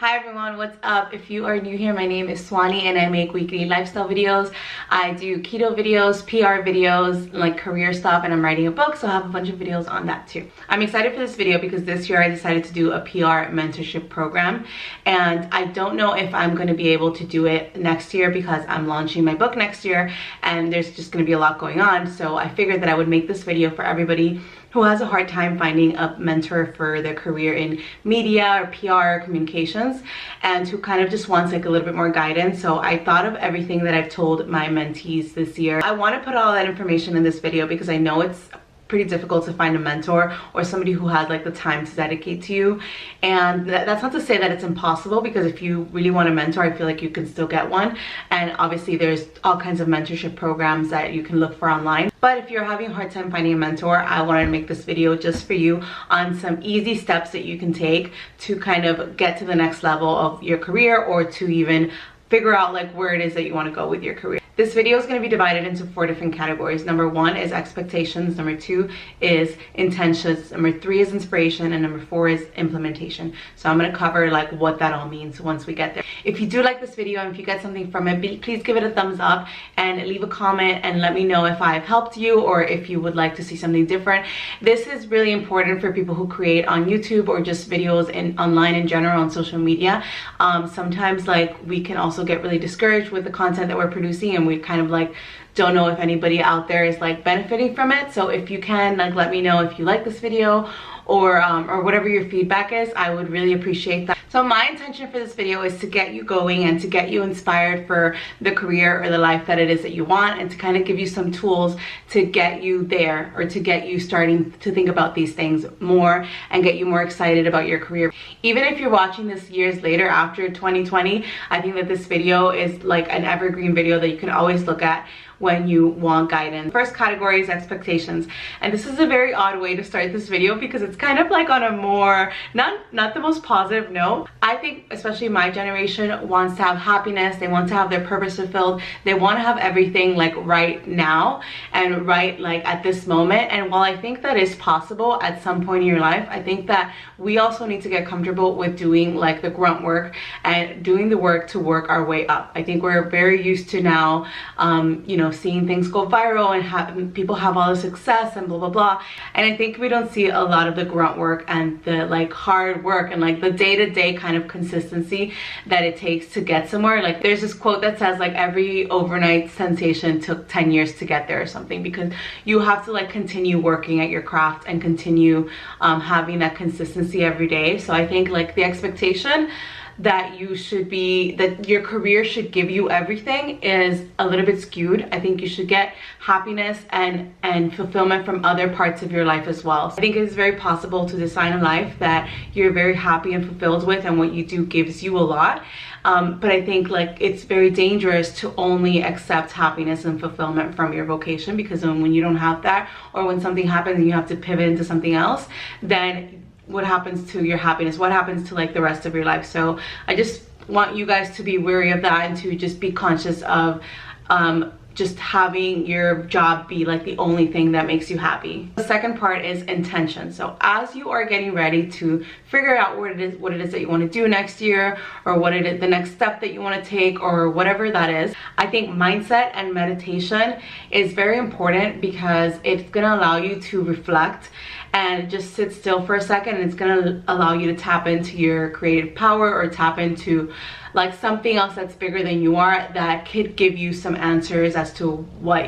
Hi everyone, what's up? If you are new here, my name is Swani and I make weekly lifestyle videos. I do keto videos, PR videos, like career stuff, and I'm writing a book, so I have a bunch of videos on that too. I'm excited for this video because this year I decided to do a PR mentorship program, and I don't know if I'm going to be able to do it next year because I'm launching my book next year and there's just going to be a lot going on. So I figured that I would make this video for everybody who has a hard time finding a mentor for their career in media or PR communications, and who kind of just wants like a little bit more guidance. So I thought of everything that I've told my mentees this year. I want to put all that information in this video because I know it's pretty difficult to find a mentor or somebody who has like the time to dedicate to you, and that's not to say that it's impossible, because if you really want a mentor, I feel like you can still get one, and obviously there's all kinds of mentorship programs that you can look for online. But if you're having a hard time finding a mentor, I wanted to make this video just for you on some easy steps that you can take to kind of get to the next level of your career, or to even figure out like where it is that you want to go with your career. This video is going to be divided into 4 different categories. Number 1 is expectations, number 2 is intentions, number 3 is inspiration, and number 4 is implementation. So I'm going to cover like what that all means once we get there. If you do like this video and if you get something from it, please give it a thumbs up and leave a comment and let me know if I've helped you or if you would like to see something different. This is really important for people who create on YouTube or just videos online in general, on social media. Sometimes like we can also get really discouraged with the content that we're producing, and we kind of like don't know if anybody out there is like benefiting from it. So if you can, like, let me know if you like this video or whatever your feedback is. I would really appreciate that. So my intention for this video is to get you going and to get you inspired for the career or the life that it is that you want, and to kind of give you some tools to get you there, or to get you starting to think about these things more and get you more excited about your career. Even if you're watching this years later after 2020, I think that this video is like an evergreen video that you can always look at when you want guidance. First category is expectations, and this is a very odd way to start this video because it's kind of like on a more not the most positive note. I think especially my generation wants to have happiness, they want to have their purpose fulfilled, they want to have everything like right now and right like at this moment. And while I think that is possible at some point in your life, I think that we also need to get comfortable with doing like the grunt work and doing the work to work our way up. I think we're very used to now you know, seeing things go viral and people have all the success and blah blah blah, and I think we don't see a lot of the grunt work and the like hard work and like the day-to-day kind of consistency that it takes to get somewhere. Like there's this quote that says like every overnight sensation took 10 years to get there or something, because you have to like continue working at your craft and continue having that consistency every day. So I think like the expectation that your career should give you everything is a little bit skewed. I think you should get happiness and fulfillment from other parts of your life as well. So I think it's very possible to design a life that you're very happy and fulfilled with, and what you do gives you a lot. But I think like it's very dangerous to only accept happiness and fulfillment from your vocation, because when you don't have that, or when something happens and you have to pivot into something else, then what happens to your happiness? What happens to like the rest of your life? So I just want you guys to be wary of that and to just be conscious of just having your job be like the only thing that makes you happy. The second part is intention. So as you are getting ready to figure out what it is that you want to do next year, or what it is, the next step that you want to take, or whatever that is, I think mindset and meditation is very important, because it's going to allow you to reflect and just sit still for a second, and it's going to allow you to tap into your creative power, or tap into like something else that's bigger than you are, that could give you some answers as to what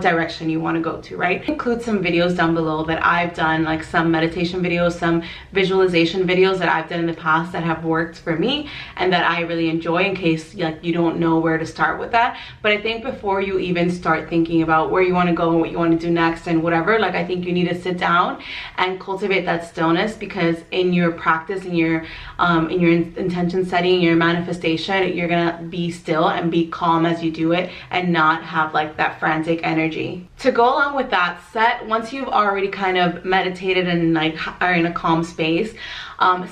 direction you want to go to, right? Include some videos down below that I've done, like some meditation videos, some visualization videos that I've done in the past that have worked for me and that I really enjoy, in case like you don't know where to start with that. But I think before you even start thinking about where you want to go and what you want to do next and whatever, like I think you need to sit down and cultivate that stillness, because in your practice, in your intention setting, your manifestation, you're gonna be still and be calm as you do it, and not have like that frantic energy. To go along with that, once you've already kind of meditated and like are in a calm space,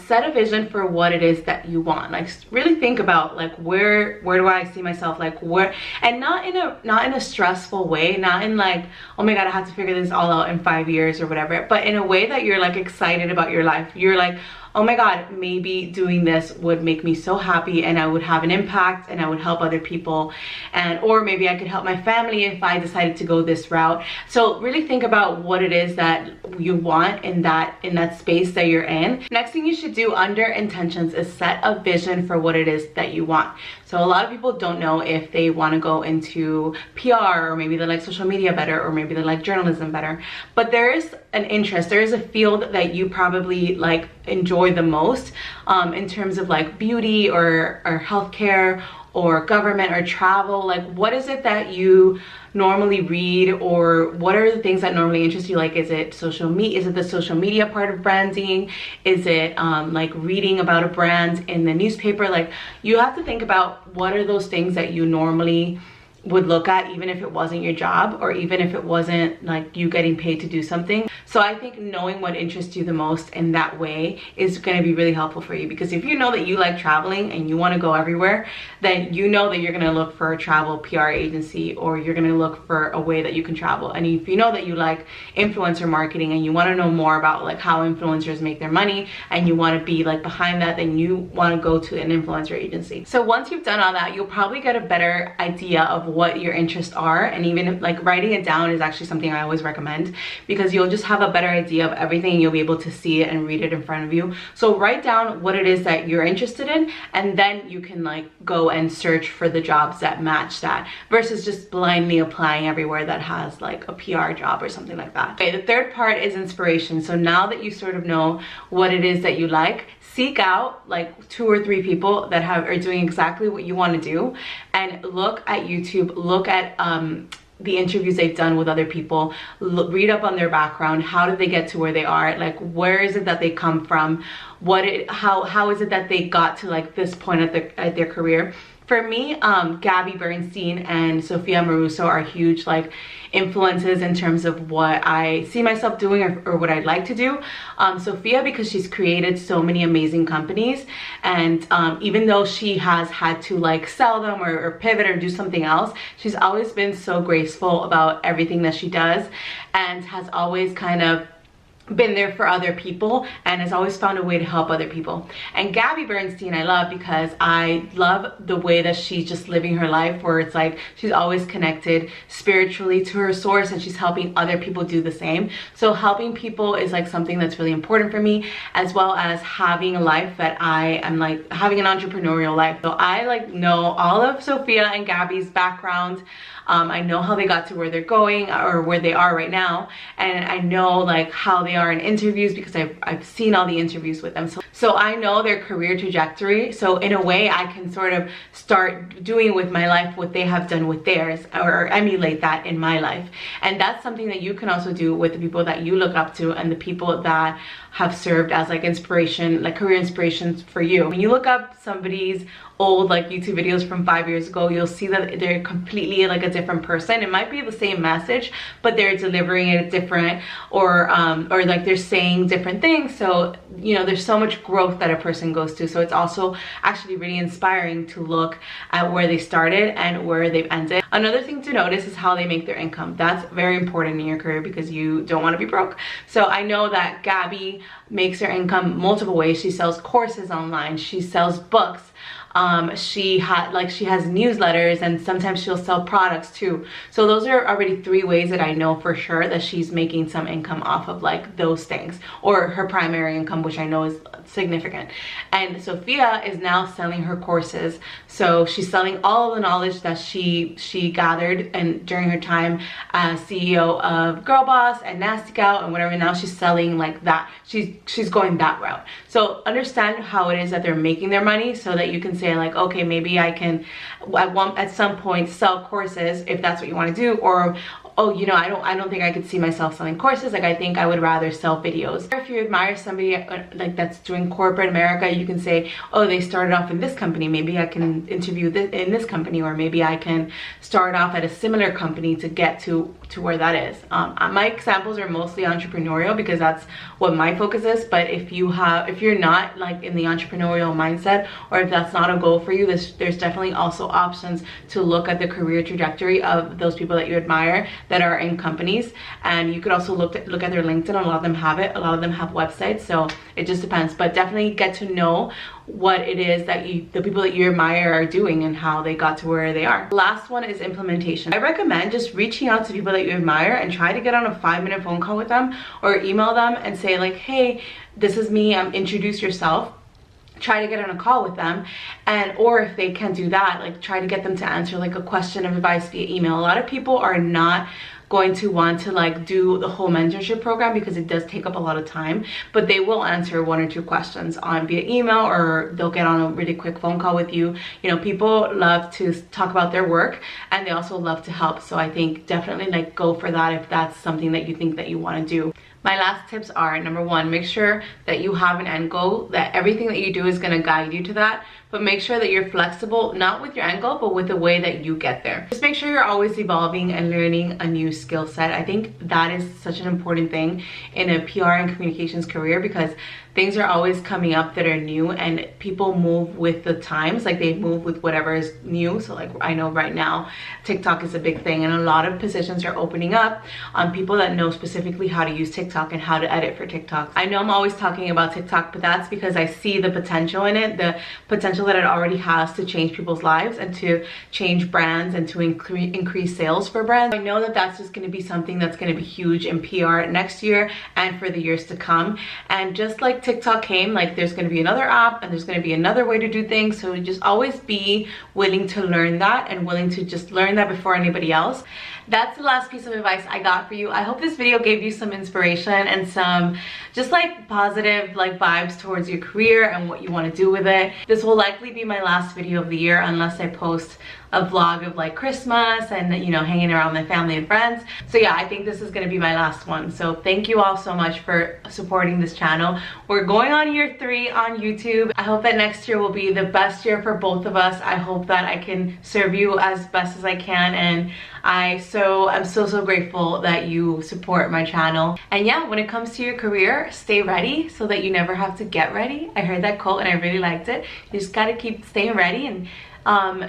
set a vision for what it is that you want. Like really think about like where do I see myself, like where, and not in a stressful way, not in like, oh my god, I have to figure this all out in 5 years or whatever, but in a way that you're like excited about your life. You're like, oh my god, maybe doing this would make me so happy and I would have an impact and I would help other people, and or maybe I could help my family if I decided to go this route. So really think about what it is that you want in that space that you're in. Next thing you should do under intentions is set a vision for what it is that you want. So a lot of people don't know if they want to go into PR, or maybe they like social media better, or maybe they like journalism better. But there is an interest, there is a field that you probably like enjoy the most, in terms of like beauty or healthcare or government or travel. Like, what is it that you normally read, or what are the things that normally interest you? Like, is it social media? Is it the social media part of branding? Is it like reading about a brand in the newspaper? Like, you have to think about what are those things that you normally would look at, even if it wasn't your job, or even if it wasn't like you getting paid to do something. So I think knowing what interests you the most in that way is going to be really helpful for you, because if you know that you like traveling and you want to go everywhere, then you know that you're going to look for a travel PR agency, or you're going to look for a way that you can travel. And if you know that you like influencer marketing and you want to know more about like how influencers make their money, and you want to be like behind that, then you want to go to an influencer agency. So once you've done all that, you'll probably get a better idea of what your interests are, and even if, like, writing it down is actually something I always recommend, because you'll just have a better idea of everything and you'll be able to see it and read it in front of you. So write down what it is that you're interested in, and then you can like go and search for the jobs that match that, versus just blindly applying everywhere that has like a PR job or something like that. Okay, the third part is inspiration. So now that you sort of know what it is that you like, seek out like 2 or 3 people that are doing exactly what you want to do, and look at YouTube, look at the interviews they've done with other people, read up on their background. How did they get to where they are? Like, where is it that they come from? How is it that they got to like this point at their career? For me, Gabby Bernstein and Sophia Amoruso are huge like influences in terms of what I see myself doing, or what I'd like to do. Sophia, because she's created so many amazing companies, and even though she has had to like sell them or pivot or do something else, she's always been so graceful about everything that she does, and has always kind of been there for other people, and has always found a way to help other people. And Gabby Bernstein I love because I love the way that she's just living her life, where it's like she's always connected spiritually to her source, and she's helping other people do the same. So helping people is like something that's really important for me, as well as having a life that I am like having an entrepreneurial life. So I like know all of Sophia and Gabby's background. I know how they got to where they're going, or where they are right now, and I know like how they are in interviews, because I've seen all the interviews with them. So I know their career trajectory. So in a way I can sort of start doing with my life what they have done with theirs, or emulate that in my life. And that's something that you can also do with the people that you look up to, and the people that have served as like inspiration, like career inspirations for you. When you look up somebody's old like YouTube videos from 5 years ago, you'll see that they're completely like a different person. It might be the same message, but they're delivering it different, or like they're saying different things. So you know, there's so much growth that a person goes to. So it's also actually really inspiring to look at where they started and where they've ended. Another thing to notice is how they make their income. That's very important in your career, because you don't want to be broke. So I know that Gabby makes her income multiple ways. She sells courses online, she sells books, she has newsletters, and sometimes she'll sell products too. So those are already 3 ways that I know for sure that she's making some income off of like those things, or her primary income, which I know is significant. And Sophia is now selling her courses. So she's selling all of the knowledge that she gathered and during her time as CEO of Girl Boss and Nasty Gal and whatever. Now she's selling like that. She's going that route. So understand how it is that they're making their money, so that you can say like, okay, maybe I can at some point sell courses if that's what you want to do, or oh, you know, I don't think I could see myself selling courses. Like, I think I would rather sell videos. Or if you admire somebody like that's doing corporate America, you can say, oh, they started off in this company, maybe I can interview in this company, or maybe I can start off at a similar company to get to where that is. My examples are mostly entrepreneurial, because that's what my focus is. But if you're not like in the entrepreneurial mindset, or if that's not a goal for you, there's definitely also options to look at the career trajectory of those people that you admire that are in companies. And you could also look at their LinkedIn. A lot of them have it. A lot of them have websites. So it just depends. But definitely get to know what it is that the people that you admire are doing and how they got to where they are. Last one is implementation. I recommend just reaching out to people that you admire and try to get on a 5-minute phone call with them or email them and say like, hey, this is me, introduce yourself. Try to get on a call with them, and or if they can't do that, like try to get them to answer like a question of advice via email. A lot of people are not going to want to like do the whole mentorship program because it does take up a lot of time, but they will answer 1 or 2 questions on via email, or they'll get on a really quick phone call with you. You know, people love to talk about their work and they also love to help. So I think definitely like go for that if that's something that you think that you want to do. My last tips are, number 1, make sure that you have an end goal, that everything that you do is going to guide you to that, but make sure that you're flexible, not with your end goal, but with the way that you get there. Just make sure you're always evolving and learning a new skill set. I think that is such an important thing in a PR and communications career, because things are always coming up that are new and people move with the times, like they move with whatever is new. So like I know right now TikTok is a big thing and a lot of positions are opening up on people that know specifically how to use TikTok and how to edit for TikTok. I know I'm always talking about TikTok, but that's because I see the potential in it, the potential that it already has to change people's lives and to change brands and to increase sales for brands. I know that that's just going to be something that's going to be huge in PR next year and for the years to come. And just like TikTok came, like there's going to be another app and there's going to be another way to do things. So just always be willing to learn that and willing to just learn that before anybody else. That's the last piece of advice I got for you. I hope this video gave you some inspiration and some just like positive like vibes towards your career and what you want to do with it. This will likely be my last video of the year unless I post a vlog of like Christmas and, you know, hanging around with my family and friends. So yeah, I think this is going to be my last one. So thank you all so much for supporting this channel. We're going on year 3 on YouTube. I hope that next year will be the best year for both of us. I hope that I can serve you as best as I can, and I'm so grateful that you support my channel. And yeah, when it comes to your career, stay ready so that you never have to get ready. I heard that quote and I really liked it. You just gotta keep staying ready and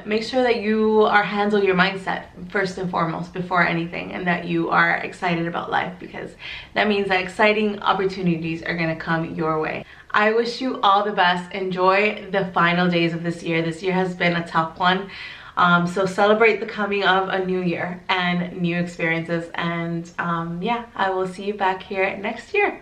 make sure that you handle your mindset first and foremost before anything, and that you are excited about life, because that means that exciting opportunities are going to come your way. I wish you all the best. Enjoy the final days of this year. This year has been a tough one. So celebrate the coming of a new year and new experiences. And yeah, I will see you back here next year.